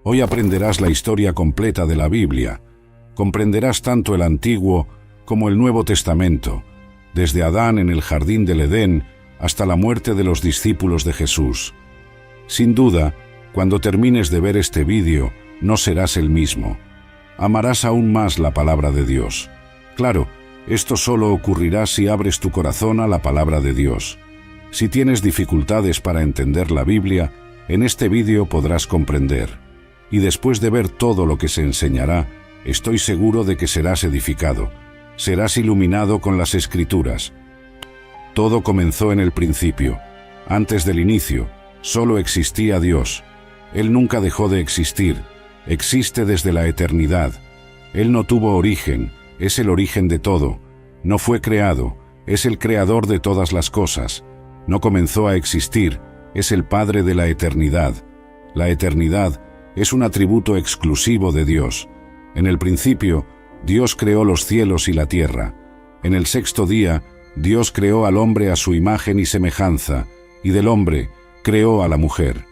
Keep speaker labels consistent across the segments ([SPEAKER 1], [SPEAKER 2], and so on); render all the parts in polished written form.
[SPEAKER 1] Hoy aprenderás la historia completa de la Biblia. Comprenderás tanto el Antiguo como el Nuevo Testamento, desde Adán en el jardín del Edén hasta la muerte de los discípulos de Jesús. Sin duda, cuando termines de ver este vídeo, no serás el mismo. Amarás aún más la palabra de Dios. Claro, esto solo ocurrirá si abres tu corazón a la palabra de Dios. Si tienes dificultades para entender la Biblia, en este vídeo podrás comprender. Y después de ver todo lo que se enseñará, estoy seguro de que serás edificado. Serás iluminado con las Escrituras. Todo comenzó en el principio. Antes del inicio, solo existía Dios. Él nunca dejó de existir. Existe desde la eternidad. Él no tuvo origen, es el origen de todo. No fue creado, es el creador de todas las cosas. No comenzó a existir, es el Padre de la eternidad. La eternidad es un atributo exclusivo de Dios. En el principio, Dios creó los cielos y la tierra. En el sexto día, Dios creó al hombre a su imagen y semejanza, y del hombre creó a la mujer.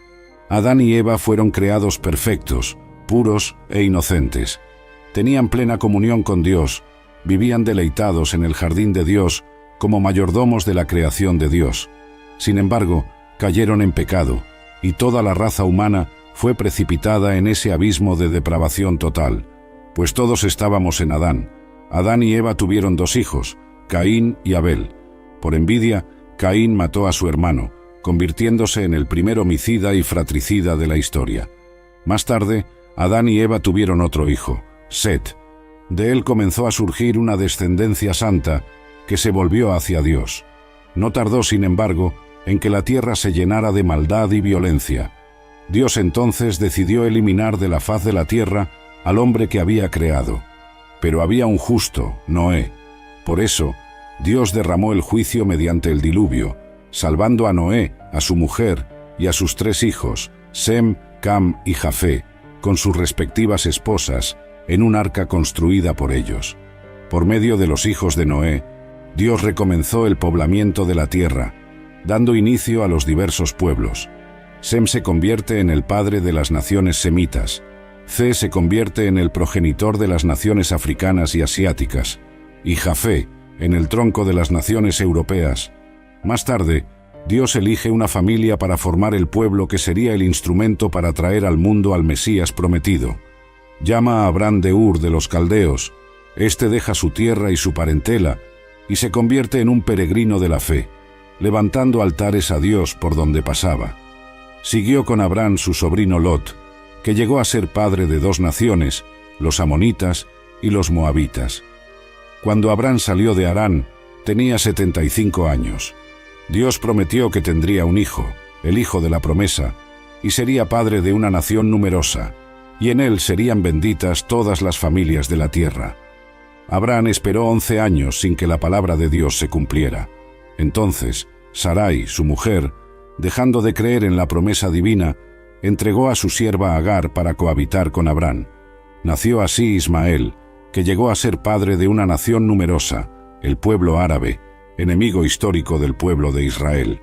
[SPEAKER 1] Adán y Eva fueron creados perfectos, puros e inocentes. Tenían plena comunión con Dios, vivían deleitados en el jardín de Dios como mayordomos de la creación de Dios. Sin embargo, cayeron en pecado, y toda la raza humana fue precipitada en ese abismo de depravación total, pues todos estábamos en Adán. Adán y Eva tuvieron 2 hijos, Caín y Abel. Por envidia, Caín mató a su hermano, convirtiéndose en el primer homicida y fratricida de la historia. Más tarde, Adán y Eva tuvieron otro hijo, Set. De él comenzó a surgir una descendencia santa que se volvió hacia Dios. No tardó, sin embargo, en que la tierra se llenara de maldad y violencia. Dios entonces decidió eliminar de la faz de la tierra al hombre que había creado. Pero había un justo, Noé. Por eso, Dios derramó el juicio mediante el diluvio, salvando a Noé, a su mujer y a sus 3 hijos, Sem, Cam y Jafé, con sus respectivas esposas, en un arca construida por ellos. Por medio de los hijos de Noé, Dios recomenzó el poblamiento de la tierra, dando inicio a los diversos pueblos. Sem se convierte en el padre de las naciones semitas. C se convierte en el progenitor de las naciones africanas y asiáticas, y Jafé en el tronco de las naciones europeas. Más tarde, Dios elige una familia para formar el pueblo que sería el instrumento para traer al mundo al Mesías prometido. Llama a Abraham de Ur de los Caldeos. Este deja su tierra y su parentela y se convierte en un peregrino de la fe, levantando altares a Dios por donde pasaba. Siguió con Abraham su sobrino Lot, que llegó a ser padre de 2 naciones, los amonitas y los moabitas. Cuando Abraham salió de Harán, tenía 75 años. Dios prometió que tendría un hijo, el hijo de la promesa, y sería padre de una nación numerosa, y en él serían benditas todas las familias de la tierra. Abraham esperó 11 años sin que la palabra de Dios se cumpliera. Entonces, Sarai, su mujer, dejando de creer en la promesa divina, entregó a su sierva Agar para cohabitar con Abraham. Nació así Ismael, que llegó a ser padre de una nación numerosa, el pueblo árabe, enemigo histórico del pueblo de Israel.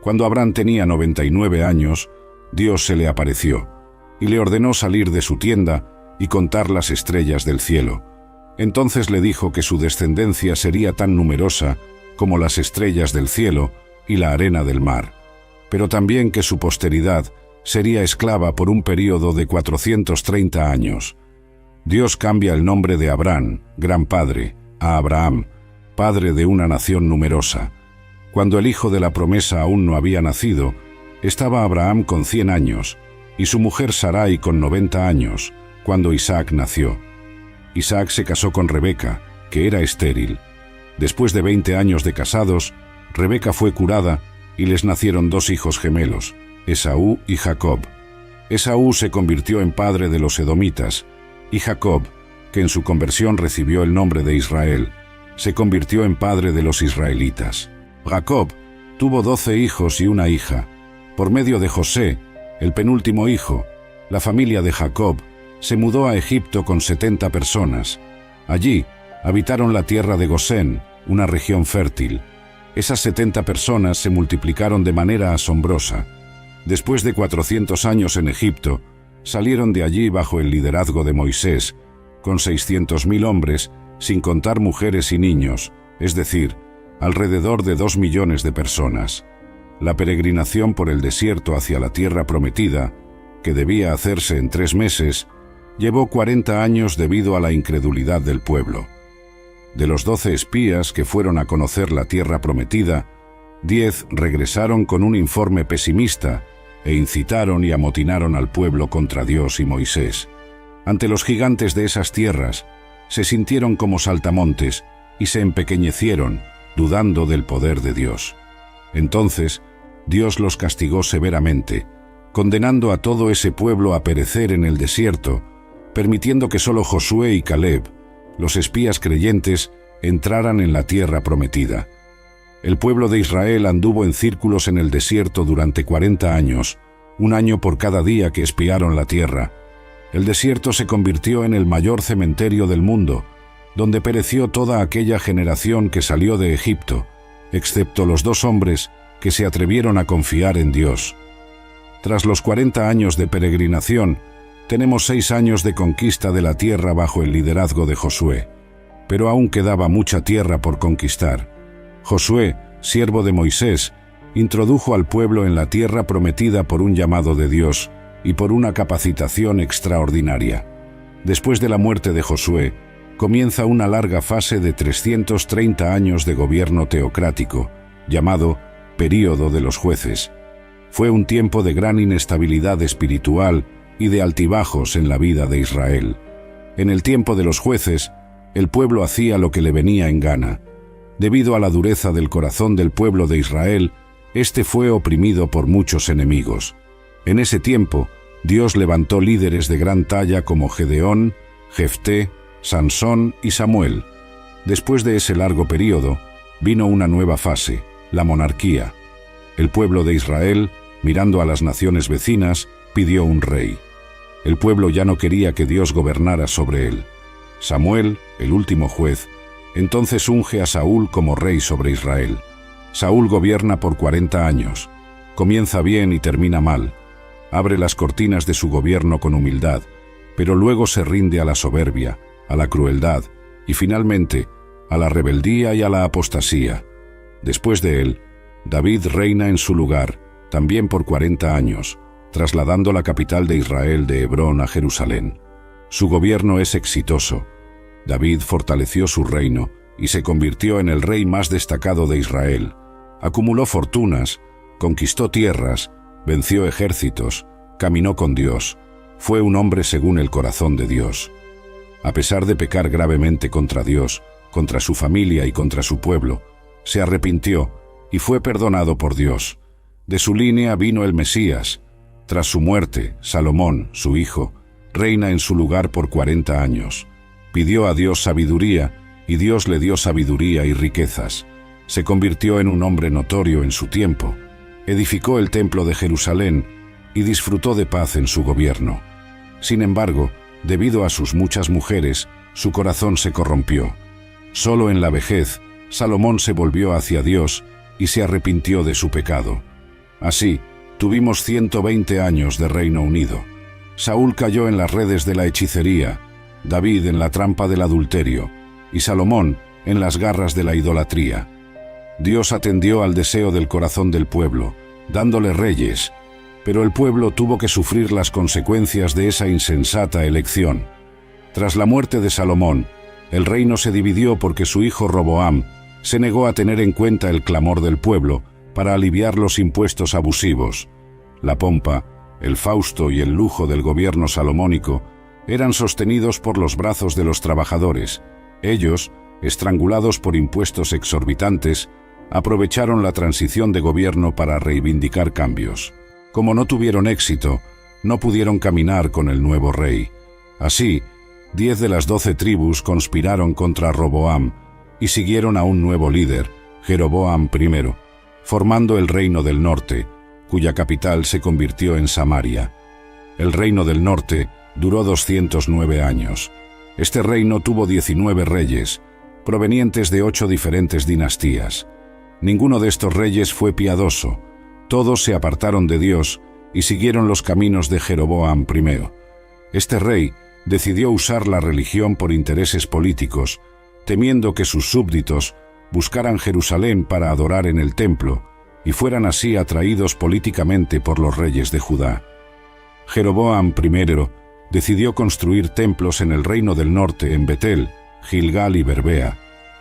[SPEAKER 1] Cuando Abraham tenía 99 años, Dios se le apareció y le ordenó salir de su tienda y contar las estrellas del cielo. Entonces le dijo que su descendencia sería tan numerosa como las estrellas del cielo y la arena del mar, pero también que su posteridad sería esclava por un período de 430 años. Dios cambia el nombre de Abraham, gran padre, a Abraham, padre de una nación numerosa. Cuando el hijo de la promesa aún no había nacido, estaba Abraham con 100 años y su mujer Sarai con 90 años, cuando Isaac nació. Isaac se casó con Rebeca, que era estéril. Después de 20 años de casados, Rebeca fue curada y les nacieron 2 hijos gemelos, Esaú y Jacob. Esaú se convirtió en padre de los edomitas, y Jacob, que en su conversión recibió el nombre de Israel, se convirtió en padre de los israelitas. Jacob tuvo 12 hijos y una hija. Por medio de José, el penúltimo hijo, la familia de Jacob se mudó a Egipto con 70 personas. Allí habitaron la tierra de Gosén, una región fértil. Esas 70 personas se multiplicaron de manera asombrosa. Después de 400 años en Egipto, salieron de allí bajo el liderazgo de Moisés, con 600.000 hombres, sin contar mujeres y niños, es decir, alrededor de 2 millones de personas. La peregrinación por el desierto hacia la tierra prometida, que debía hacerse en 3 meses, llevó 40 años debido a la incredulidad del pueblo. De los 12 espías que fueron a conocer la tierra prometida, 10 regresaron con un informe pesimista e incitaron y amotinaron al pueblo contra Dios y Moisés. Ante los gigantes de esas tierras, se sintieron como saltamontes y se empequeñecieron, dudando del poder de Dios. Entonces, Dios los castigó severamente, condenando a todo ese pueblo a perecer en el desierto, permitiendo que solo Josué y Caleb, los espías creyentes, entraran en la tierra prometida. El pueblo de Israel anduvo en círculos en el desierto durante 40 años, un año por cada día que espiaron la tierra. El desierto se convirtió en el mayor cementerio del mundo, donde pereció toda aquella generación que salió de Egipto, excepto los 2 hombres que se atrevieron a confiar en Dios. Tras los 40 años de peregrinación, tenemos 6 años de conquista de la tierra bajo el liderazgo de Josué, pero aún quedaba mucha tierra por conquistar. Josué, siervo de Moisés, introdujo al pueblo en la tierra prometida por un llamado de Dios y por una capacitación extraordinaria. Después de la muerte de Josué, comienza una larga fase de 330 años de gobierno teocrático, llamado Período de los Jueces. Fue un tiempo de gran inestabilidad espiritual y de altibajos en la vida de Israel. En el tiempo de los jueces, el pueblo hacía lo que le venía en gana. Debido a la dureza del corazón del pueblo de Israel, este fue oprimido por muchos enemigos. En ese tiempo, Dios levantó líderes de gran talla como Gedeón, Jefté, Sansón y Samuel. Después de ese largo período, vino una nueva fase, la monarquía. El pueblo de Israel, mirando a las naciones vecinas, pidió un rey. El pueblo ya no quería que Dios gobernara sobre él. Samuel, el último juez, entonces unge a Saúl como rey sobre Israel. Saúl gobierna por 40 años. Comienza bien y termina mal. Abre las cortinas de su gobierno con humildad, pero luego se rinde a la soberbia, a la crueldad y finalmente a la rebeldía y a la apostasía. Después de él, David reina en su lugar, también por 40 años, trasladando la capital de Israel de Hebrón a Jerusalén. Su gobierno es exitoso. David fortaleció su reino y se convirtió en el rey más destacado de Israel. Acumuló fortunas, conquistó tierras, venció ejércitos, caminó con Dios. Fue un hombre según el corazón de Dios. A pesar de pecar gravemente contra Dios, contra su familia y contra su pueblo, se arrepintió y fue perdonado por Dios. De su línea vino el Mesías. Tras su muerte, Salomón, su hijo, reina en su lugar por 40 años. Pidió a Dios sabiduría, y Dios le dio sabiduría y riquezas. Se convirtió en un hombre notorio en su tiempo. Edificó el templo de Jerusalén y disfrutó de paz en su gobierno. Sin embargo, debido a sus muchas mujeres, su corazón se corrompió. Solo en la vejez, Salomón se volvió hacia Dios y se arrepintió de su pecado. Así, tuvimos 120 años de Reino Unido. Saúl cayó en las redes de la hechicería, David en la trampa del adulterio y Salomón en las garras de la idolatría. Dios atendió al deseo del corazón del pueblo, dándole reyes, pero el pueblo tuvo que sufrir las consecuencias de esa insensata elección. Tras la muerte de Salomón, el reino se dividió porque su hijo Roboam se negó a tener en cuenta el clamor del pueblo para aliviar los impuestos abusivos. La pompa, el fausto y el lujo del gobierno salomónico eran sostenidos por los brazos de los trabajadores. Ellos, estrangulados por impuestos exorbitantes, aprovecharon la transición de gobierno para reivindicar cambios. Como no tuvieron éxito, no pudieron caminar con el nuevo rey. Así, 10 de las 12 tribus conspiraron contra Roboam y siguieron a un nuevo líder, Jeroboam I, formando el Reino del Norte, cuya capital se convirtió en Samaria. El Reino del Norte duró 209 años. Este reino tuvo 19 reyes, provenientes de 8 diferentes dinastías. Ninguno de estos reyes fue piadoso. Todos se apartaron de Dios y siguieron los caminos de Jeroboam I. Este rey decidió usar la religión por intereses políticos, temiendo que sus súbditos buscaran Jerusalén para adorar en el templo y fueran así atraídos políticamente por los reyes de Judá. Jeroboam I decidió construir templos en el reino del norte, en Betel, Gilgal y Berbea.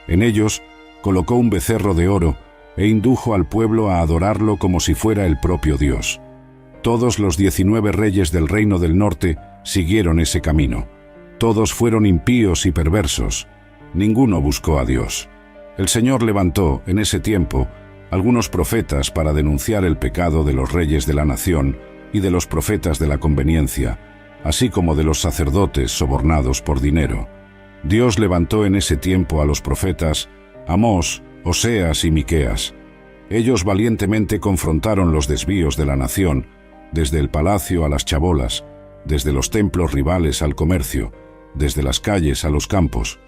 [SPEAKER 1] En ellos colocó un becerro de oro e indujo al pueblo a adorarlo como si fuera el propio Dios. Todos los 19 reyes del reino del norte siguieron ese camino. Todos fueron impíos y perversos. Ninguno buscó a Dios. El Señor levantó, en ese tiempo, algunos profetas para denunciar el pecado de los reyes de la nación y de los profetas de la conveniencia, así como de los sacerdotes sobornados por dinero. Dios levantó en ese tiempo a los profetas Amós, Oseas y Miqueas. Ellos valientemente confrontaron los desvíos de la nación, desde el palacio a las chabolas, desde los templos rivales al comercio, desde las calles a los campos.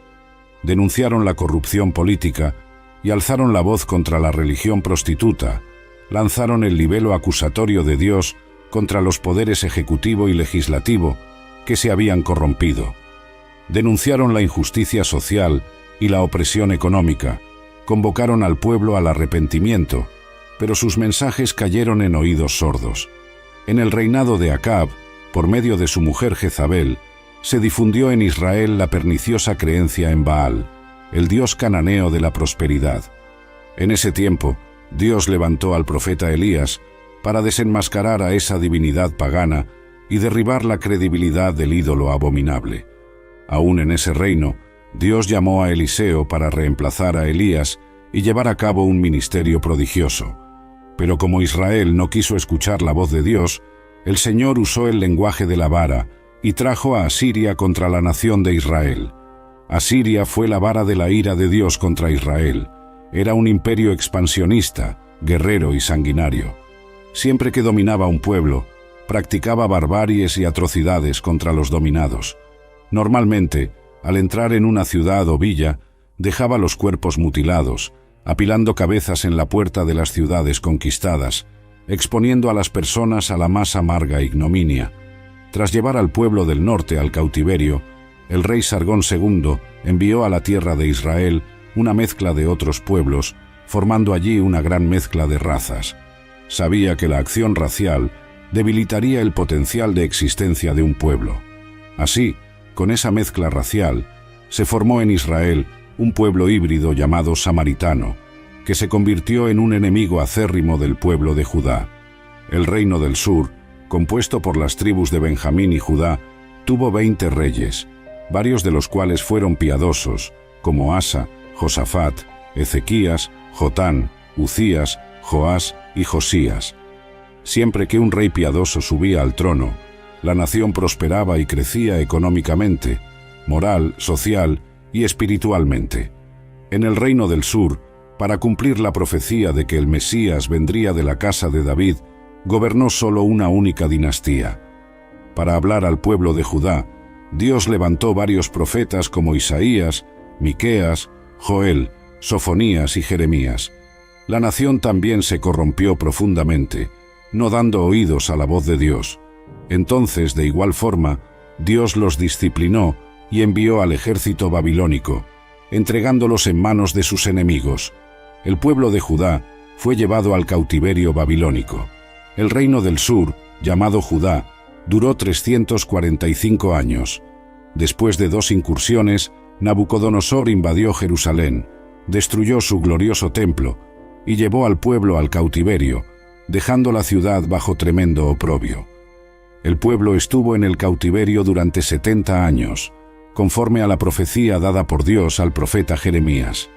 [SPEAKER 1] Denunciaron la corrupción política y alzaron la voz contra la religión prostituta, lanzaron el libelo acusatorio de Dios contra los poderes ejecutivo y legislativo que se habían corrompido. Denunciaron la injusticia social y la opresión económica, convocaron al pueblo al arrepentimiento, pero sus mensajes cayeron en oídos sordos. En el reinado de Acab, por medio de su mujer Jezabel, se difundió en Israel la perniciosa creencia en Baal, el dios cananeo de la prosperidad. En ese tiempo, Dios levantó al profeta Elías para desenmascarar a esa divinidad pagana y derribar la credibilidad del ídolo abominable. Aún en ese reino, Dios llamó a Eliseo para reemplazar a Elías y llevar a cabo un ministerio prodigioso. Pero como Israel no quiso escuchar la voz de Dios, el Señor usó el lenguaje de la vara y trajo a Asiria contra la nación de Israel. Asiria fue la vara de la ira de Dios contra Israel. Era un imperio expansionista, guerrero y sanguinario. Siempre que dominaba un pueblo, practicaba barbaries y atrocidades contra los dominados. Normalmente, al entrar en una ciudad o villa, dejaba los cuerpos mutilados, apilando cabezas en la puerta de las ciudades conquistadas, exponiendo a las personas a la más amarga ignominia. Tras llevar al pueblo del norte al cautiverio, el rey Sargón II envió a la tierra de Israel una mezcla de otros pueblos, formando allí una gran mezcla de razas. Sabía que la acción racial debilitaría el potencial de existencia de un pueblo. Así, con esa mezcla racial, se formó en Israel un pueblo híbrido llamado samaritano, que se convirtió en un enemigo acérrimo del pueblo de Judá. El reino del sur, compuesto por las tribus de Benjamín y Judá, tuvo 20 reyes, varios de los cuales fueron piadosos, como Asa, Josafat, Ezequías, Jotán, Uzías, Joás y Josías. Siempre que un rey piadoso subía al trono, la nación prosperaba y crecía económicamente, moral, social y espiritualmente. En el reino del sur, para cumplir la profecía de que el Mesías vendría de la casa de David, gobernó solo una única dinastía. Para hablar al pueblo de Judá, Dios levantó varios profetas como Isaías, Miqueas, Joel, Sofonías y Jeremías. La nación también se corrompió profundamente, no dando oídos a la voz de Dios. Entonces, de igual forma, Dios los disciplinó y envió al ejército babilónico, entregándolos en manos de sus enemigos. El pueblo de Judá fue llevado al cautiverio babilónico. El reino del sur, llamado Judá, duró 345 años. Después de 2 incursiones, Nabucodonosor invadió Jerusalén, destruyó su glorioso templo y llevó al pueblo al cautiverio, dejando la ciudad bajo tremendo oprobio. El pueblo estuvo en el cautiverio durante 70 años, conforme a la profecía dada por Dios al profeta Jeremías.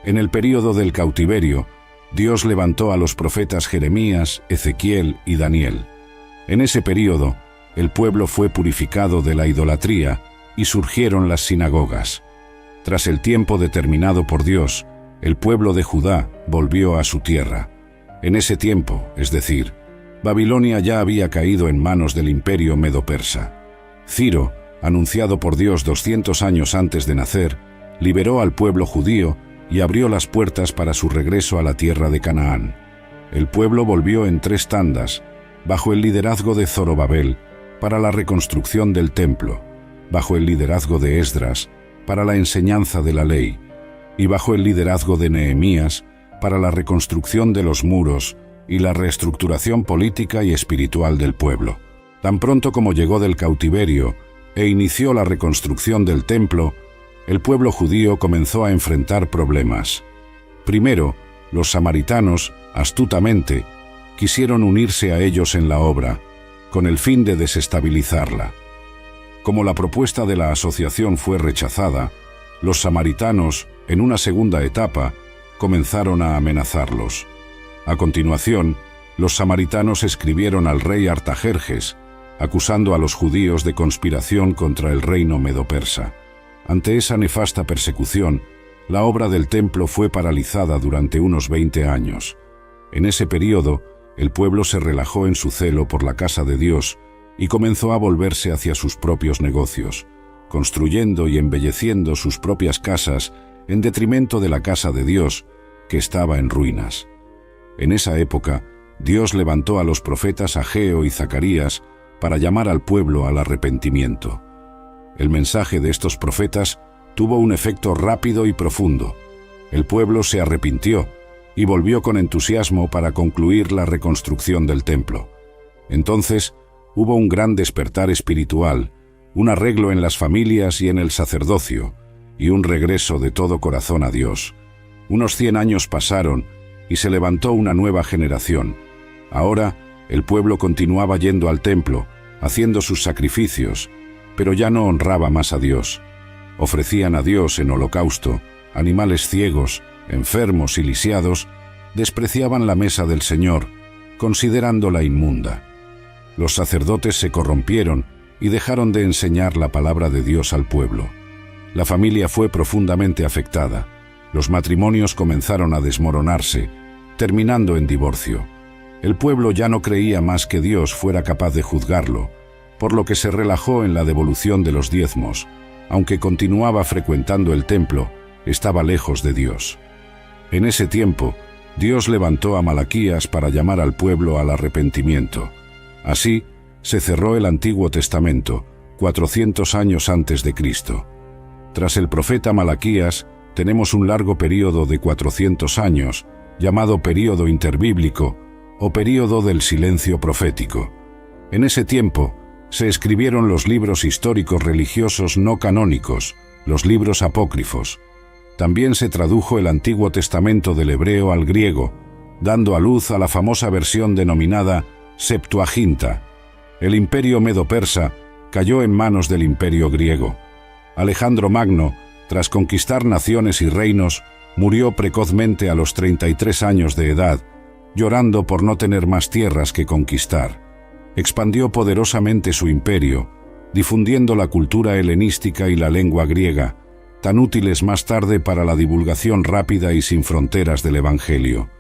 [SPEAKER 1] En el período del cautiverio, Dios levantó a los profetas Jeremías, Ezequiel y Daniel. En ese período, el pueblo fue purificado de la idolatría y surgieron las sinagogas. Tras el tiempo determinado por Dios, el pueblo de Judá volvió a su tierra. En ese tiempo, es decir, Babilonia ya había caído en manos del imperio medo-persa. Ciro, anunciado por Dios 200 años antes de nacer, liberó al pueblo judío y abrió las puertas para su regreso a la tierra de Canaán. El pueblo volvió en 3 tandas, bajo el liderazgo de Zorobabel, para la reconstrucción del templo, bajo el liderazgo de Esdras, para la enseñanza de la ley, y bajo el liderazgo de Nehemías, para la reconstrucción de los muros y la reestructuración política y espiritual del pueblo. Tan pronto como llegó del cautiverio e inició la reconstrucción del templo, el pueblo judío comenzó a enfrentar problemas. Primero, los samaritanos, astutamente, quisieron unirse a ellos en la obra, con el fin de desestabilizarla. Como la propuesta de la asociación fue rechazada, los samaritanos, en una segunda etapa, comenzaron a amenazarlos. A continuación, los samaritanos escribieron al rey Artajerjes, acusando a los judíos de conspiración contra el reino medo-persa. Ante esa nefasta persecución, la obra del templo fue paralizada durante unos 20 años. En ese período, el pueblo se relajó en su celo por la casa de Dios y comenzó a volverse hacia sus propios negocios, construyendo y embelleciendo sus propias casas en detrimento de la casa de Dios, que estaba en ruinas. En esa época, Dios levantó a los profetas Ageo y Zacarías para llamar al pueblo al arrepentimiento. El mensaje de estos profetas tuvo un efecto rápido y profundo. El pueblo se arrepintió y volvió con entusiasmo para concluir la reconstrucción del templo. Entonces, hubo un gran despertar espiritual, un arreglo en las familias y en el sacerdocio, y un regreso de todo corazón a Dios. Unos 100 años pasaron y se levantó una nueva generación. Ahora, el pueblo continuaba yendo al templo, haciendo sus sacrificios, pero ya no honraba más a Dios. Ofrecían a Dios en holocausto animales ciegos, enfermos y lisiados, despreciaban la mesa del Señor, considerándola inmunda. Los sacerdotes se corrompieron y dejaron de enseñar la palabra de Dios al pueblo. La familia fue profundamente afectada. Los matrimonios comenzaron a desmoronarse, terminando en divorcio. El pueblo ya no creía más que Dios fuera capaz de juzgarlo, por lo que se relajó en la devolución de los diezmos. Aunque continuaba frecuentando el templo, estaba lejos de Dios. En ese tiempo, Dios levantó a Malaquías para llamar al pueblo al arrepentimiento. Así, se cerró el Antiguo Testamento, 400 años antes de Cristo. Tras el profeta Malaquías, tenemos un largo período de 400 años, llamado período interbíblico o período del silencio profético. En ese tiempo, se escribieron los libros históricos religiosos no canónicos, los libros apócrifos. También se tradujo el Antiguo Testamento del hebreo al griego, dando a luz a la famosa versión denominada Septuaginta. El imperio medo-persa cayó en manos del imperio griego. Alejandro Magno, tras conquistar naciones y reinos, murió precozmente a los 33 años de edad, llorando por no tener más tierras que conquistar. Expandió poderosamente su imperio, difundiendo la cultura helenística y la lengua griega, tan útiles más tarde para la divulgación rápida y sin fronteras del Evangelio.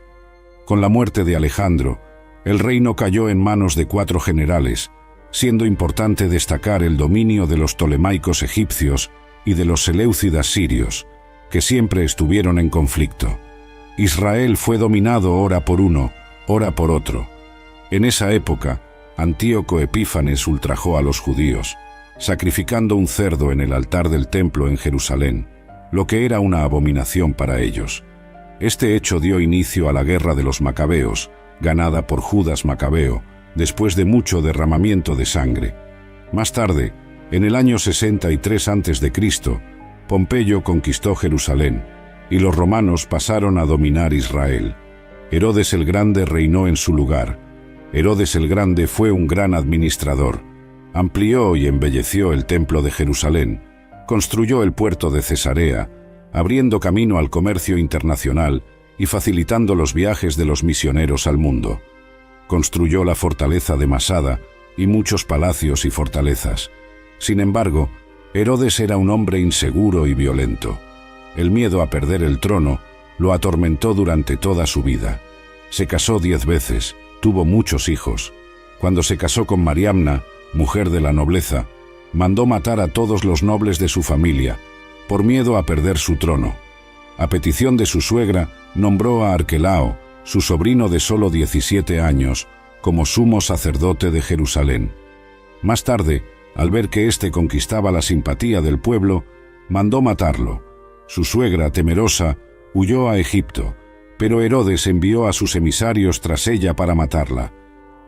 [SPEAKER 1] Con la muerte de Alejandro, el reino cayó en manos de 4 generales, siendo importante destacar el dominio de los ptolemaicos egipcios y de los seleucidas sirios, que siempre estuvieron en conflicto. Israel fue dominado ora por uno, ora por otro. En esa época, Antíoco Epífanes ultrajó a los judíos, sacrificando un cerdo en el altar del templo en Jerusalén, lo que era una abominación para ellos. Este hecho dio inicio a la guerra de los macabeos, ganada por Judas Macabeo, después de mucho derramamiento de sangre. Más tarde, en el año 63 a.C., Pompeyo conquistó Jerusalén, y los romanos pasaron a dominar Israel. Herodes el Grande reinó en su lugar. Herodes el Grande fue un gran administrador. Amplió y embelleció el templo de Jerusalén, construyó el puerto de Cesarea, abriendo camino al comercio internacional y facilitando los viajes de los misioneros al mundo. Construyó la fortaleza de Masada y muchos palacios y fortalezas. Sin embargo, Herodes era un hombre inseguro y violento. El miedo a perder el trono lo atormentó durante toda su vida. Se casó 10 veces, tuvo muchos hijos. Cuando se casó con Mariamna, mujer de la nobleza, mandó matar a todos los nobles de su familia, por miedo a perder su trono. A petición de su suegra, nombró a Arquelao, su sobrino de solo 17 años, como sumo sacerdote de Jerusalén. Más tarde, al ver que éste conquistaba la simpatía del pueblo, mandó matarlo. Su suegra, temerosa, huyó a Egipto, pero Herodes envió a sus emisarios tras ella para matarla.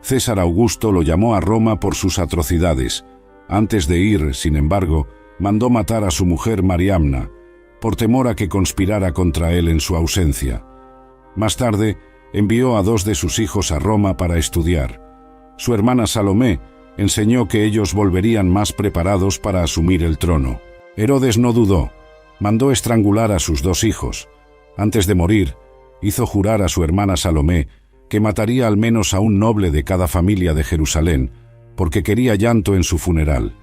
[SPEAKER 1] César Augusto lo llamó a Roma por sus atrocidades. Antes de ir, sin embargo, mandó matar a su mujer Mariamna, por temor a que conspirara contra él en su ausencia. Más tarde, envió a 2 de sus hijos a Roma para estudiar. Su hermana Salomé enseñó que ellos volverían más preparados para asumir el trono. Herodes no dudó. Mandó estrangular a sus 2 hijos. Antes de morir, hizo jurar a su hermana Salomé que mataría al menos a un noble de cada familia de Jerusalén, porque quería llanto en su funeral.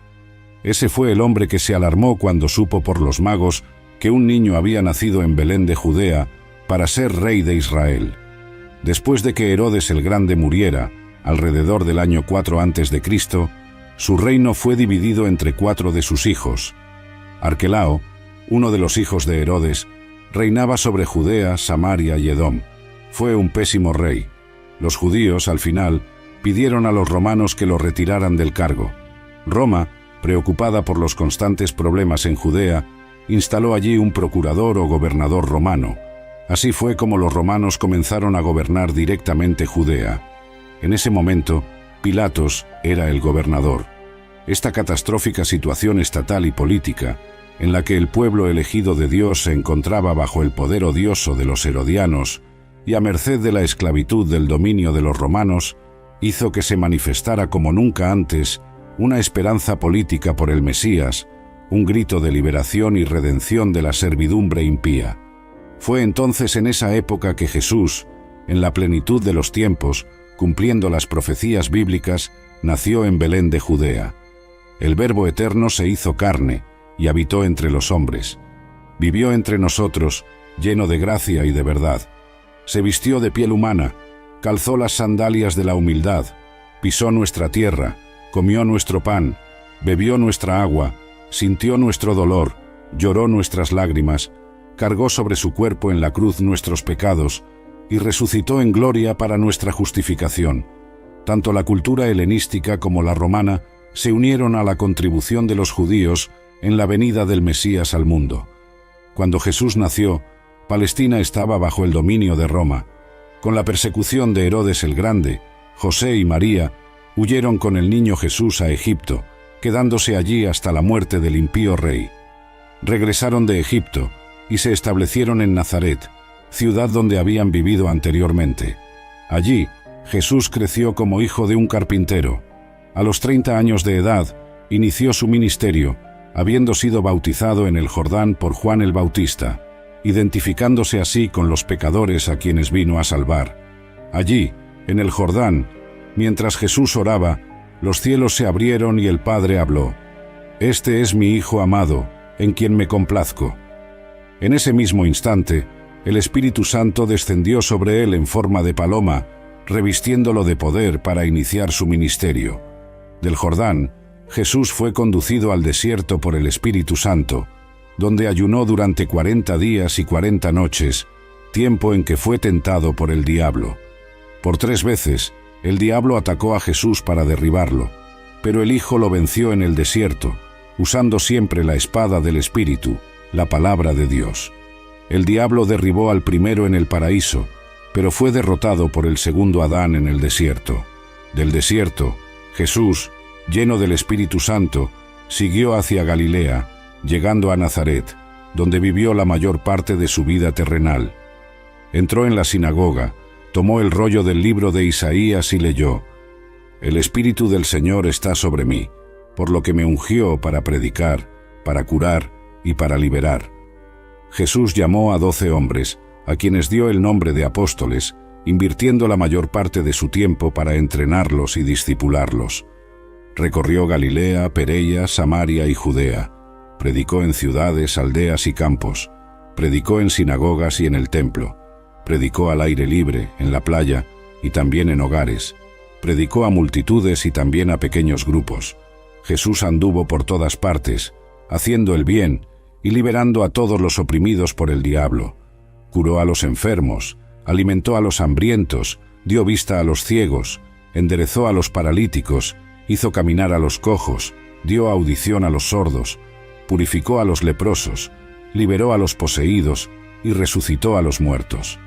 [SPEAKER 1] Ese fue el hombre que se alarmó cuando supo por los magos que un niño había nacido en Belén de Judea para ser rey de Israel. Después de que Herodes el Grande muriera, alrededor del año 4 a.C., su reino fue dividido entre 4 de sus hijos. Arquelao, uno de los hijos de Herodes, reinaba sobre Judea, Samaria y Edom. Fue un pésimo rey. Los judíos, al final, pidieron a los romanos que lo retiraran del cargo. Roma, preocupada por los constantes problemas en Judea, instaló allí un procurador o gobernador romano. Así fue como los romanos comenzaron a gobernar directamente Judea. En ese momento, Pilatos era el gobernador. Esta catastrófica situación estatal y política, en la que el pueblo elegido de Dios se encontraba bajo el poder odioso de los herodianos y a merced de la esclavitud del dominio de los romanos, hizo que se manifestara como nunca antes una esperanza política por el Mesías, un grito de liberación y redención de la servidumbre impía. Fue entonces en esa época que Jesús, en la plenitud de los tiempos, cumpliendo las profecías bíblicas, nació en Belén de Judea. El Verbo eterno se hizo carne y habitó entre los hombres. Vivió entre nosotros, lleno de gracia y de verdad. Se vistió de piel humana, calzó las sandalias de la humildad, pisó nuestra tierra, comió nuestro pan, bebió nuestra agua, sintió nuestro dolor, lloró nuestras lágrimas, cargó sobre su cuerpo en la cruz nuestros pecados y resucitó en gloria para nuestra justificación. Tanto la cultura helenística como la romana se unieron a la contribución de los judíos en la venida del Mesías al mundo. Cuando Jesús nació, Palestina estaba bajo el dominio de Roma. Con la persecución de Herodes el Grande, José y María huyeron con el niño Jesús a Egipto, quedándose allí hasta la muerte del impío rey. Regresaron de Egipto y se establecieron en Nazaret, ciudad donde habían vivido anteriormente. Allí, Jesús creció como hijo de un carpintero. A los 30 años de edad, inició su ministerio, habiendo sido bautizado en el Jordán por Juan el Bautista, identificándose así con los pecadores a quienes vino a salvar. Allí, en el Jordán, mientras Jesús oraba, los cielos se abrieron y el Padre habló: «Este es mi Hijo amado, en quien me complazco». En ese mismo instante, el Espíritu Santo descendió sobre él en forma de paloma, revistiéndolo de poder para iniciar su ministerio. Del Jordán, Jesús fue conducido al desierto por el Espíritu Santo, donde ayunó durante 40 días y 40 noches, tiempo en que fue tentado por el diablo. Por 3 veces, el diablo atacó a Jesús para derribarlo, pero el Hijo lo venció en el desierto, usando siempre la espada del Espíritu, la palabra de Dios. El diablo derribó al primero en el paraíso, pero fue derrotado por el segundo Adán en el desierto. Del desierto, Jesús, lleno del Espíritu Santo, siguió hacia Galilea, llegando a Nazaret, donde vivió la mayor parte de su vida terrenal. Entró en la sinagoga, tomó el rollo del libro de Isaías y leyó: «El Espíritu del Señor está sobre mí, por lo que me ungió para predicar, para curar y para liberar». Jesús llamó a 12 hombres, a quienes dio el nombre de apóstoles, invirtiendo la mayor parte de su tiempo para entrenarlos y discipularlos. Recorrió Galilea, Perea, Samaria y Judea. Predicó en ciudades, aldeas y campos. Predicó en sinagogas y en el templo. Predicó al aire libre, en la playa y también en hogares. Predicó a multitudes y también a pequeños grupos. Jesús anduvo por todas partes, haciendo el bien y liberando a todos los oprimidos por el diablo. Curó a los enfermos, alimentó a los hambrientos, dio vista a los ciegos, enderezó a los paralíticos, hizo caminar a los cojos, dio audición a los sordos, purificó a los leprosos, liberó a los poseídos y resucitó a los muertos.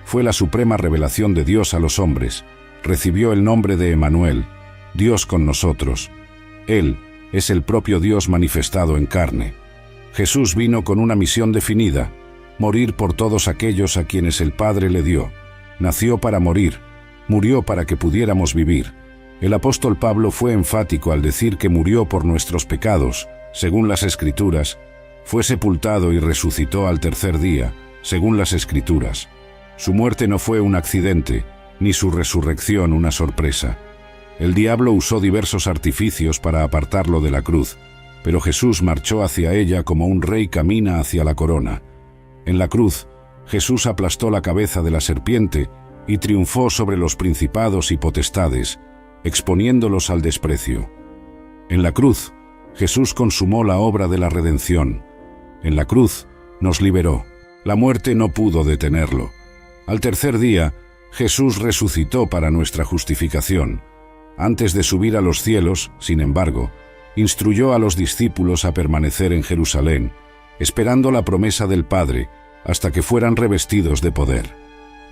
[SPEAKER 1] Fue la suprema revelación de Dios a los hombres. Recibió el nombre de Emmanuel, Dios con nosotros. Él es el propio Dios manifestado en carne. Jesús vino con una misión definida: morir por todos aquellos a quienes el Padre le dio. Nació para morir, murió para que pudiéramos vivir. El apóstol Pablo fue enfático al decir que murió por nuestros pecados, según las Escrituras, fue sepultado y resucitó al tercer día, según las Escrituras. Su muerte no fue un accidente, ni su resurrección una sorpresa. El diablo usó diversos artificios para apartarlo de la cruz, pero Jesús marchó hacia ella como un rey camina hacia la corona. En la cruz, Jesús aplastó la cabeza de la serpiente y triunfó sobre los principados y potestades, exponiéndolos al desprecio. En la cruz, Jesús consumó la obra de la redención. En la cruz, nos liberó. La muerte no pudo detenerlo. Al tercer día, Jesús resucitó para nuestra justificación. Antes de subir a los cielos, sin embargo, instruyó a los discípulos a permanecer en Jerusalén, esperando la promesa del Padre, hasta que fueran revestidos de poder.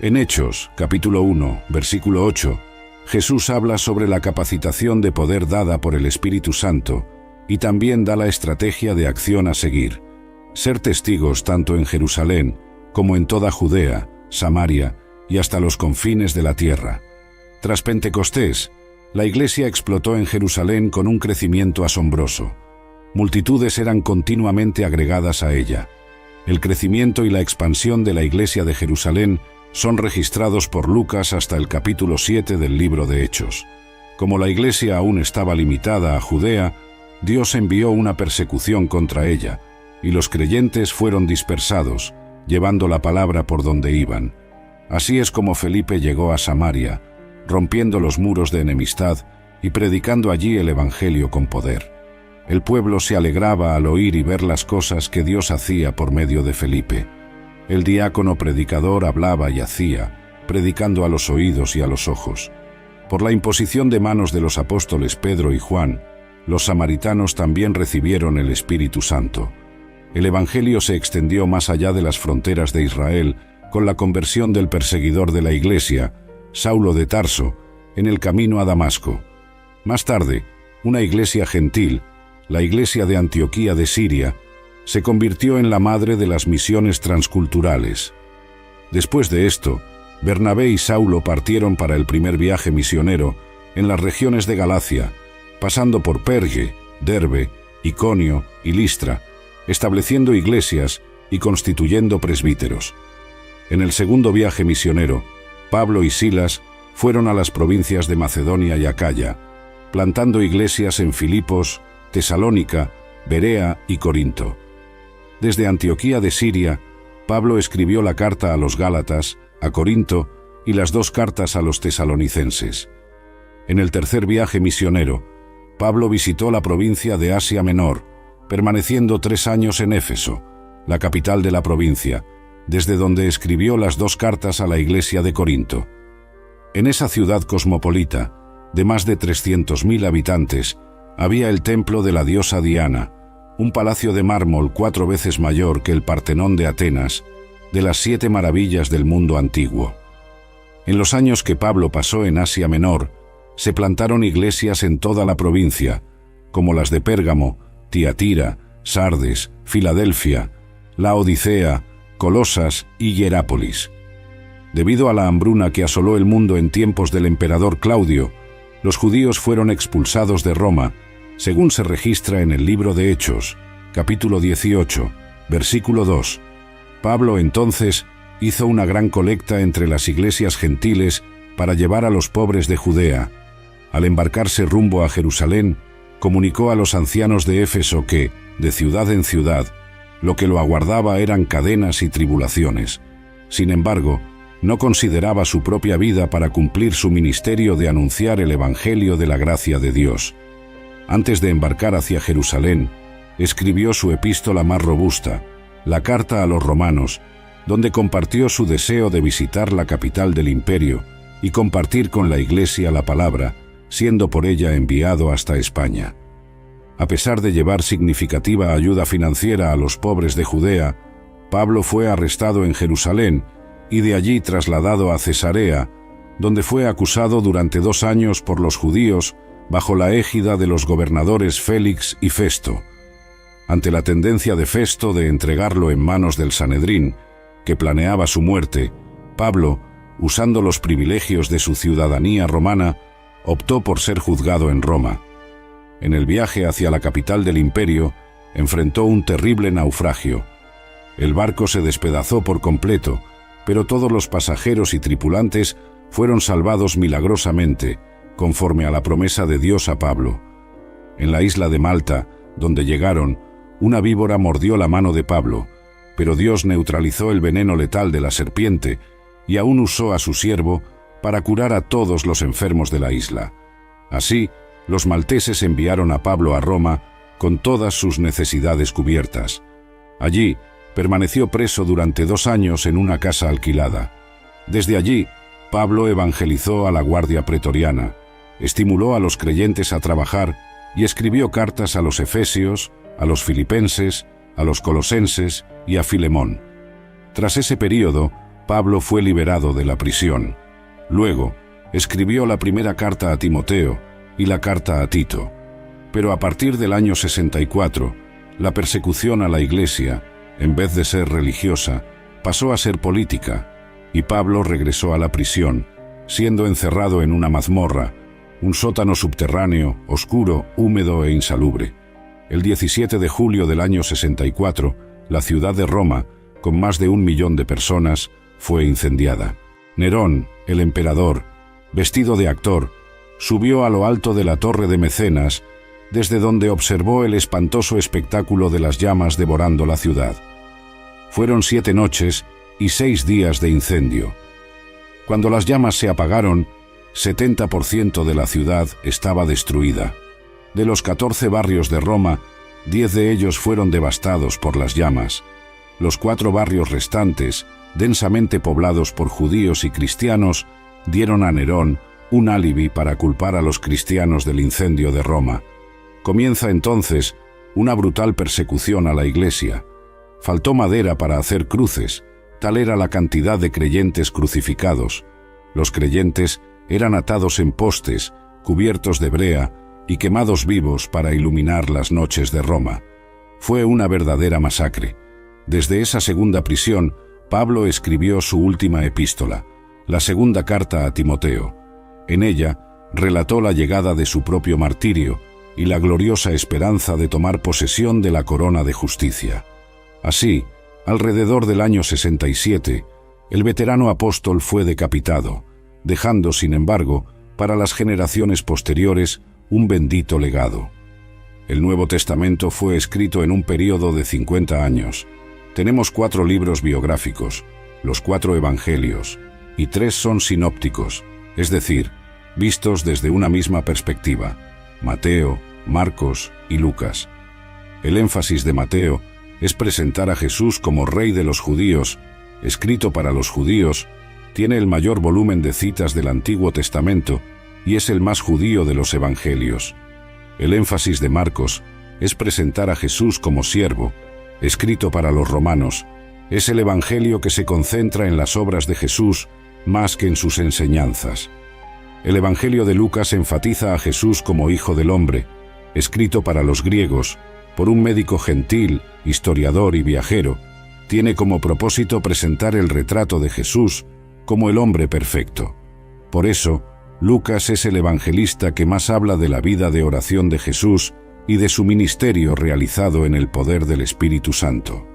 [SPEAKER 1] En Hechos, capítulo 1, versículo 8, Jesús habla sobre la capacitación de poder dada por el Espíritu Santo y también da la estrategia de acción a seguir: ser testigos tanto en Jerusalén como en toda Judea, Samaria y hasta los confines de la tierra. Tras Pentecostés, la Iglesia explotó en Jerusalén con un crecimiento asombroso. Multitudes eran continuamente agregadas a ella. El crecimiento y la expansión de la Iglesia de Jerusalén son registrados por Lucas hasta el capítulo 7 del libro de Hechos. Como la Iglesia aún estaba limitada a Judea, Dios envió una persecución contra ella, y los creyentes fueron dispersados, llevando la palabra por donde iban. Así es como Felipe llegó a Samaria, rompiendo los muros de enemistad y predicando allí el Evangelio con poder. El pueblo se alegraba al oír y ver las cosas que Dios hacía por medio de Felipe. El diácono predicador hablaba y hacía, predicando a los oídos y a los ojos. Por la imposición de manos de los apóstoles Pedro y Juan, los samaritanos también recibieron el Espíritu Santo. El Evangelio se extendió más allá de las fronteras de Israel con la conversión del perseguidor de la Iglesia, Saulo de Tarso, en el camino a Damasco. Más tarde, una iglesia gentil, la Iglesia de Antioquía de Siria, se convirtió en la madre de las misiones transculturales. Después de esto, Bernabé y Saulo partieron para el primer viaje misionero en las regiones de Galacia, pasando por Perge, Derbe, Iconio y Listra, estableciendo iglesias y constituyendo presbíteros. En el segundo viaje misionero, Pablo y Silas fueron a las provincias de Macedonia y Acaya, plantando iglesias en Filipos, Tesalónica, Berea y Corinto. Desde Antioquía de Siria, Pablo escribió la carta a los Gálatas, a Corinto y las dos cartas a los tesalonicenses. En el tercer viaje misionero, Pablo visitó la provincia de Asia Menor, permaneciendo 3 años en Éfeso, la capital de la provincia, desde donde escribió las dos cartas a la iglesia de Corinto. En esa ciudad cosmopolita, de más de 300.000 habitantes, había el templo de la diosa Diana, un palacio de mármol 4 veces mayor que el Partenón de Atenas, de las 7 maravillas del mundo antiguo. En los años que Pablo pasó en Asia Menor, se plantaron iglesias en toda la provincia, como las de Pérgamo, Tiatira, Sardes, Filadelfia, Laodicea, Colosas y Hierápolis. Debido a la hambruna que asoló el mundo en tiempos del emperador Claudio, los judíos fueron expulsados de Roma, según se registra en el libro de Hechos, capítulo 18, versículo 2. Pablo entonces hizo una gran colecta entre las iglesias gentiles para llevar a los pobres de Judea. Al embarcarse rumbo a Jerusalén, comunicó a los ancianos de Éfeso que, de ciudad en ciudad, lo que lo aguardaba eran cadenas y tribulaciones. Sin embargo, no consideraba su propia vida para cumplir su ministerio de anunciar el Evangelio de la gracia de Dios. Antes de embarcar hacia Jerusalén, escribió su epístola más robusta, la Carta a los Romanos, donde compartió su deseo de visitar la capital del imperio y compartir con la Iglesia la palabra, siendo por ella enviado hasta España. A pesar de llevar significativa ayuda financiera a los pobres de Judea, Pablo fue arrestado en Jerusalén y de allí trasladado a Cesarea, donde fue acusado durante 2 años por los judíos bajo la égida de los gobernadores Félix y Festo. Ante la tendencia de Festo de entregarlo en manos del Sanedrín, que planeaba su muerte, Pablo, usando los privilegios de su ciudadanía romana, optó por ser juzgado en Roma. En el viaje hacia la capital del imperio, enfrentó un terrible naufragio. El barco se despedazó por completo, pero todos los pasajeros y tripulantes fueron salvados milagrosamente, conforme a la promesa de Dios a Pablo. En la isla de Malta, donde llegaron, una víbora mordió la mano de Pablo, pero Dios neutralizó el veneno letal de la serpiente y aún usó a su siervo para curar a todos los enfermos de la isla. Así, los malteses enviaron a Pablo a Roma con todas sus necesidades cubiertas. Allí, permaneció preso durante 2 años en una casa alquilada. Desde allí, Pablo evangelizó a la guardia pretoriana, estimuló a los creyentes a trabajar y escribió cartas a los efesios, a los filipenses, a los colosenses y a Filemón. Tras ese período, Pablo fue liberado de la prisión. Luego, escribió la primera carta a Timoteo y la carta a Tito. Pero a partir del año 64, la persecución a la Iglesia, en vez de ser religiosa, pasó a ser política, y Pablo regresó a la prisión, siendo encerrado en una mazmorra, un sótano subterráneo, oscuro, húmedo e insalubre. El 17 de julio del año 64, la ciudad de Roma, con más de 1 millón de personas, fue incendiada. Nerón, el emperador, vestido de actor, subió a lo alto de la torre de Mecenas, desde donde observó el espantoso espectáculo de las llamas devorando la ciudad. Fueron 7 noches y 6 días de incendio. Cuando las llamas se apagaron, 70% de la ciudad estaba destruida. De los 14 barrios de Roma, 10 de ellos fueron devastados por las llamas. Los 4 barrios restantes, densamente poblados por judíos y cristianos, dieron a Nerón un álibi para culpar a los cristianos del incendio de Roma. Comienza entonces una brutal persecución a la Iglesia. Faltó madera para hacer cruces, tal era la cantidad de creyentes crucificados. Los creyentes eran atados en postes, cubiertos de brea y quemados vivos para iluminar las noches de Roma. Fue una verdadera masacre. Desde esa segunda prisión, Pablo escribió su última epístola, la segunda carta a Timoteo. En ella, relató la llegada de su propio martirio y la gloriosa esperanza de tomar posesión de la corona de justicia. Así, alrededor del año 67, el veterano apóstol fue decapitado, dejando, sin embargo, para las generaciones posteriores, un bendito legado. El Nuevo Testamento fue escrito en un período de 50 años. Tenemos 4 libros biográficos, los 4 evangelios, y 3 son sinópticos, es decir, vistos desde una misma perspectiva: Mateo, Marcos y Lucas. El énfasis de Mateo es presentar a Jesús como Rey de los judíos, escrito para los judíos, tiene el mayor volumen de citas del Antiguo Testamento y es el más judío de los evangelios. El énfasis de Marcos es presentar a Jesús como siervo, escrito para los romanos. Es el evangelio que se concentra en las obras de Jesús más que en sus enseñanzas. El evangelio de Lucas enfatiza a Jesús como Hijo del Hombre, escrito para los griegos, por un médico gentil, historiador y viajero. Tiene como propósito presentar el retrato de Jesús como el hombre perfecto. Por eso, Lucas es el evangelista que más habla de la vida de oración de Jesús y de su ministerio realizado en el poder del Espíritu Santo.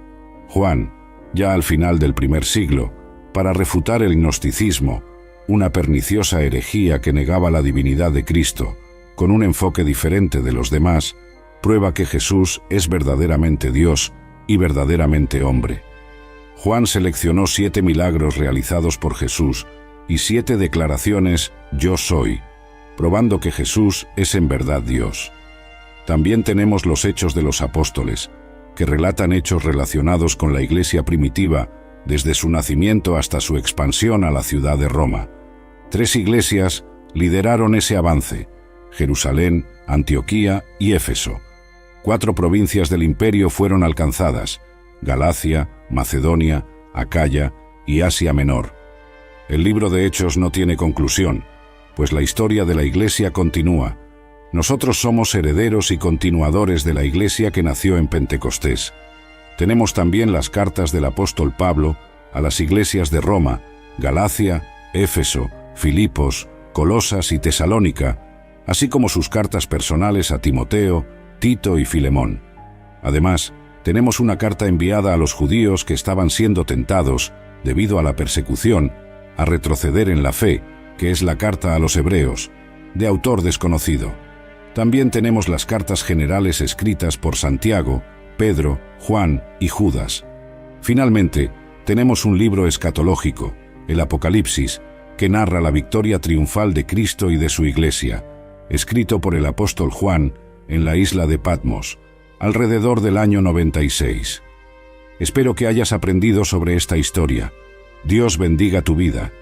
[SPEAKER 1] Juan, ya al final del primer siglo, para refutar el gnosticismo, una perniciosa herejía que negaba la divinidad de Cristo, con un enfoque diferente de los demás, prueba que Jesús es verdaderamente Dios y verdaderamente hombre. Juan seleccionó 7 milagros realizados por Jesús y 7 declaraciones «Yo soy», probando que Jesús es en verdad Dios. También tenemos los Hechos de los Apóstoles, que relatan hechos relacionados con la Iglesia primitiva desde su nacimiento hasta su expansión a la ciudad de Roma. 3 iglesias lideraron ese avance: Jerusalén, Antioquía y Éfeso. 4 provincias del imperio fueron alcanzadas: Galacia, Macedonia, Acaya y Asia Menor. El libro de Hechos no tiene conclusión, pues la historia de la Iglesia continúa. Nosotros somos herederos y continuadores de la Iglesia que nació en Pentecostés. Tenemos también las cartas del apóstol Pablo a las iglesias de Roma, Galacia, Éfeso, Filipos, Colosas y Tesalónica, así como sus cartas personales a Timoteo, Tito y Filemón. Además, tenemos una carta enviada a los judíos que estaban siendo tentados, debido a la persecución, a retroceder en la fe, que es la carta a los hebreos, de autor desconocido. También tenemos las cartas generales escritas por Santiago, Pedro, Juan y Judas. Finalmente, tenemos un libro escatológico, el Apocalipsis, que narra la victoria triunfal de Cristo y de su Iglesia, escrito por el apóstol Juan en la isla de Patmos, alrededor del año 96. Espero que hayas aprendido sobre esta historia. Dios bendiga tu vida.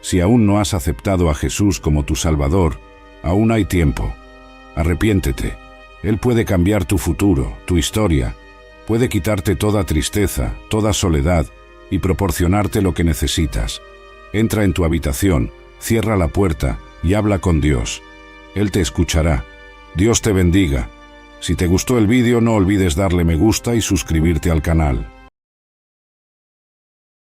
[SPEAKER 1] Si aún no has aceptado a Jesús como tu Salvador, aún hay tiempo. Arrepiéntete. Él puede cambiar tu futuro, tu historia. Puede quitarte toda tristeza, toda soledad y proporcionarte lo que necesitas. Entra en tu habitación, cierra la puerta y habla con Dios. Él te escuchará. Dios te bendiga. Si te gustó el vídeo, no olvides darle me gusta y suscribirte al canal.